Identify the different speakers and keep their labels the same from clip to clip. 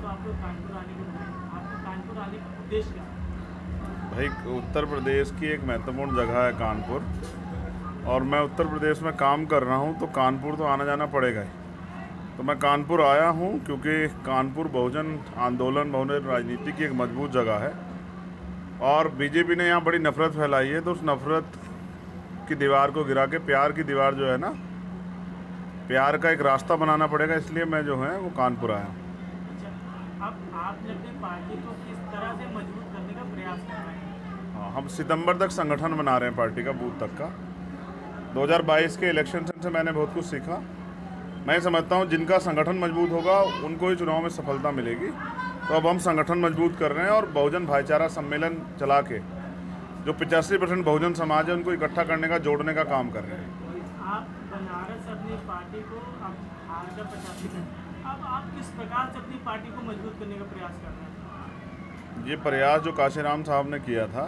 Speaker 1: तो आपको कानपुर आने को मिला, आपको कानपुर आने का उद्देश्य क्या है?
Speaker 2: भाई, उत्तर प्रदेश की एक महत्वपूर्ण जगह है कानपुर, और मैं उत्तर प्रदेश में काम कर रहा हूँ, तो कानपुर तो आना जाना पड़ेगा ही। तो मैं कानपुर आया हूँ क्योंकि कानपुर बहुजन आंदोलन, बहुजन राजनीति की एक मजबूत जगह है, और बीजेपी ने यहाँ बड़ी नफरत फैलाई है। तो उस नफरत की दीवार को गिरा के प्यार की दीवार जो है ना, प्यार का एक रास्ता बनाना पड़ेगा, इसलिए मैं जो है वो कानपुर आया हूँ।
Speaker 1: अच्छा, अब आपने अपनी पार्टी को किस तरह से मजबूत करने का प्रयास कर रहे हैं?
Speaker 2: हाँ, हम सितंबर तक संगठन बना रहे हैं पार्टी का, बूथ तक का। 2022 के इलेक्शन से मैंने बहुत कुछ सीखा। मैं समझता हूँ जिनका संगठन मजबूत होगा उनको ही चुनाव में सफलता मिलेगी। तो अब हम संगठन मजबूत कर रहे हैं और बहुजन भाईचारा सम्मेलन चला के जो 85% बहुजन समाज है उनको इकट्ठा करने का, जोड़ने का काम कर रहे हैं।
Speaker 1: आप बनारस अपनी पार्टी को अब हार का 85%, अब आप किस प्रकार से अपनी पार्टी को मजबूत करने का प्रयास कर रहे हैं?
Speaker 2: ये प्रयास जो काशीराम साहब ने किया था,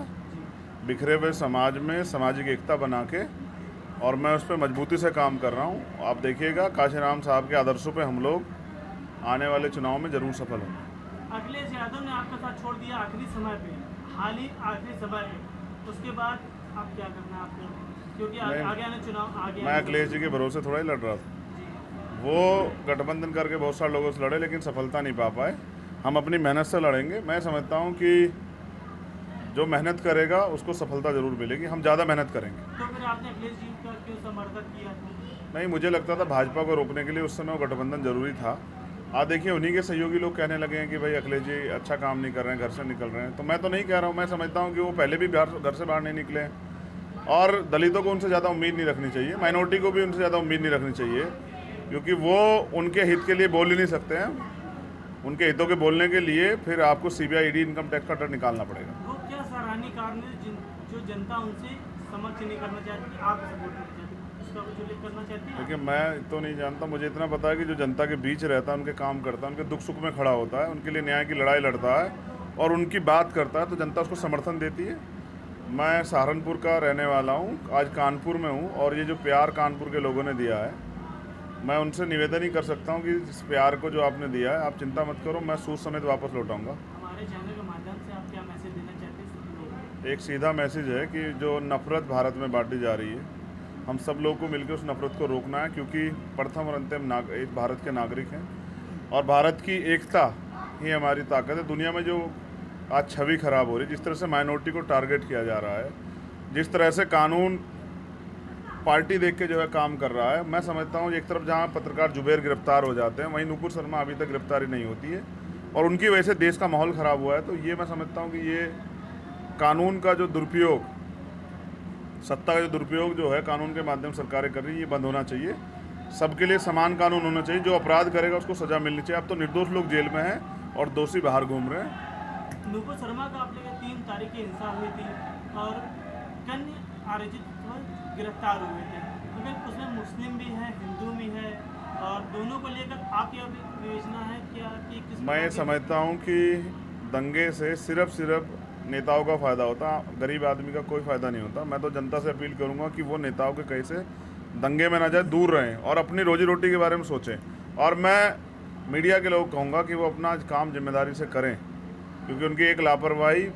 Speaker 2: बिखरे हुए समाज में सामाजिक एकता बना के, और मैं उस पर मजबूती से काम कर रहा हूँ। आप देखिएगा काशीराम साहब के आदर्शों पे हम लोग आने वाले चुनाव में ज़रूर सफल होंगे।
Speaker 1: अखिलेश यादव ने आपका साथ छोड़ दिया आखिरी समय पे, हाल ही आखिरी समय पे, उसके बाद आप क्या करना है आपको? क्योंकि आगे आने चुनाव आगे
Speaker 2: मैं अखिलेश जी के भरोसे थोड़ा ही लड़ रहा था। वो गठबंधन करके बहुत सारे लोगों से लड़े, लेकिन सफलता नहीं पा पाए। हम अपनी मेहनत से लड़ेंगे। मैं समझता हूँ कि जो मेहनत करेगा उसको सफलता ज़रूर मिलेगी। हम ज़्यादा मेहनत करेंगे।
Speaker 1: तो फिर आपने अखिलेश जी का क्यों समर्थन किया था?
Speaker 2: नहीं, मुझे लगता था भाजपा को रोकने के लिए उस समय वो गठबंधन जरूरी था। आज देखिए, उन्हीं के सहयोगी लोग कहने लगे हैं कि भाई अखिलेश जी अच्छा काम नहीं कर रहे हैं, घर से निकल रहे हैं। तो मैं तो नहीं कह रहा हूँ, मैं समझता हूँ कि वो पहले भी घर से बाहर नहीं निकले हैं, और दलितों को उनसे ज़्यादा उम्मीद नहीं रखनी चाहिए, माइनॉरिटी को भी उनसे ज़्यादा उम्मीद नहीं रखनी चाहिए, क्योंकि वो उनके हित के लिए बोल ही नहीं सकते हैं। उनके हितों के बोलने के लिए फिर आपको सीबीआई, ईडी, इनकम टैक्स का डर निकालना पड़ेगा।
Speaker 1: वो क्या सराहनीय कारण है जो जनता उनसे समक्ष नहीं करना चाहती, आप सपोर्ट करना चाहते, उसका कुछ उल्लेख करना चाहती है?
Speaker 2: देखिए, मैं तो नहीं जानता, मुझे इतना पता है कि जो जनता के बीच रहता है, उनके काम करता है, उनके दुख सुख में खड़ा होता है, उनके लिए न्याय की लड़ाई लड़ता है और उनकी बात करता है, तो जनता उसको समर्थन देती है। मैं सहारनपुर का रहने वाला हूँ, आज कानपुर में हूँ, और ये जो प्यार कानपुर के लोगों ने दिया है, मैं उनसे निवेदन ही कर सकता हूँ कि इस प्यार को जो आपने दिया है, आप चिंता मत करो, मैं सूद समेत वापस लौटाऊँगा।
Speaker 1: हमारे चैनल के माध्यम से आप क्या मैसेज देना चाहते हैं सभी लोगों को?
Speaker 2: एक सीधा मैसेज है कि जो नफ़रत भारत में बांटी जा रही है, हम सब लोगों को मिलकर उस नफ़रत को रोकना है, क्योंकि प्रथम और अंतिम भारत के नागरिक हैं, और भारत की एकता ही हमारी ताकत है। दुनिया में जो आज छवि खराब हो रही है, जिस तरह से माइनॉरिटी को टारगेट किया जा रहा है, जिस तरह से कानून पार्टी देख के जो है काम कर रहा है, मैं समझता हूँ एक तरफ जहाँ पत्रकार जुबेर गिरफ्तार हो जाते हैं, वहीं नुपुर शर्मा अभी तक गिरफ्तारी नहीं होती है, और उनकी वजह से देश का माहौल ख़राब हुआ है। तो ये मैं समझता हूँ कि ये कानून का जो दुरुपयोग, सत्ता का जो दुरुपयोग जो है कानून के माध्यम से सरकारें कर रही है, ये बंद होना चाहिए। सबके लिए समान कानून होना चाहिए। जो अपराध करेगा उसको सज़ा मिलनी चाहिए। अब तो निर्दोष लोग जेल में हैं और दोषी बाहर घूम रहे हैं।
Speaker 1: नुपुर शर्मा का आप लोग 3 तारीख की हिंसा हुई थी और कन्या आयोजित गिरफ्तार हुए थे, तो फिर उसमें मुस्लिम भी है, हिंदू भी है, और दोनों को लेकर आप क्या विवेचना है क्या कि किस?
Speaker 2: मैं ये समझता हूँ कि दंगे से सिर्फ नेताओं का फ़ायदा होता, गरीब आदमी का कोई फ़ायदा नहीं होता। मैं तो जनता से अपील करूँगा कि वो नेताओं के कहीं से दंगे में ना जाए, दूर रहें और अपनी रोजी रोटी के बारे में सोचें। और मैं मीडिया के लोग कहूँगा कि वो अपना काम जिम्मेदारी से करें, क्योंकि उनकी एक लापरवाही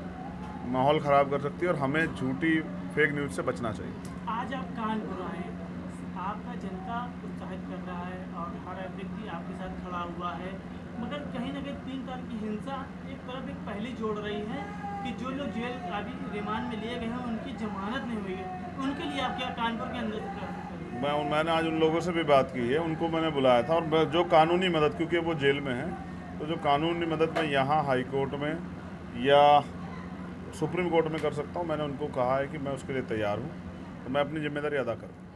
Speaker 2: माहौल ख़राब कर सकती है, और हमें झूठी फेक न्यूज़ से बचना चाहिए।
Speaker 1: आज आप कानपुर आए, आपका जनता उत्साहित कर रहा है और हर व्यक्ति आपके साथ खड़ा हुआ है, मगर कहीं ना कहीं 3 तारीख की हिंसा एक तरफ एक पहली जोड़ रही है कि जो लोग जेल अभी रिमांड में लिए गए हैं उनकी जमानत नहीं हुई है, उनके लिए आप क्या कानपुर के अंदर से क्या करें?
Speaker 2: मैंने आज उन लोगों से भी बात की है, उनको मैंने बुलाया था, और जो कानूनी मदद, क्योंकि वो जेल में हैं, तो जो कानूनी मदद मैं यहाँ हाई कोर्ट में या सुप्रीम कोर्ट में कर सकता हूँ, मैंने उनको कहा है कि मैं उसके लिए तैयार हूँ। तो मैं अपनी जिम्मेदारी अदा करूँ।